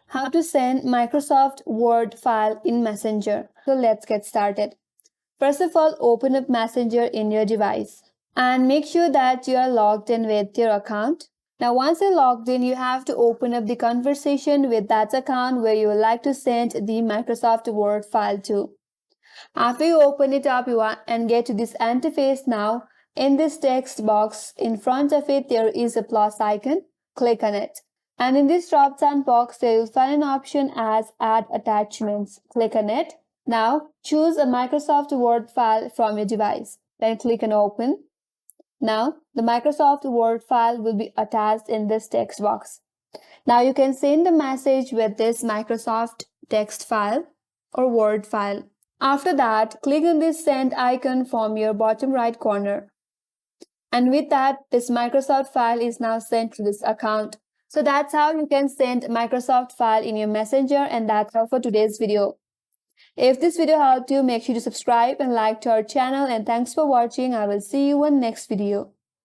How to send Microsoft Word file in Messenger. So let's get started. First of all, open up Messenger in your device and make sure that you are logged in with your account. Now once you're logged in, you have to open up the conversation with that account where you would like to send the Microsoft Word file to. After you open it up and get to this interface now, in this text box in front of it there is a plus icon. Click on it. And in this drop down box there you'll find an option as Add Attachments. Click on it. Now choose a Microsoft Word file from your device. Then click on Open. Now the Microsoft Word file will be attached in this text box. Now you can send the message with this Microsoft text file or Word file. After that, click on this send icon from your bottom right corner. And with that, this Microsoft file is now sent to this account. So that's how you can send Microsoft file in your Messenger, and that's all for today's video. If this video helped you, make sure to subscribe and like to our channel, and thanks for watching. I will see you in next video.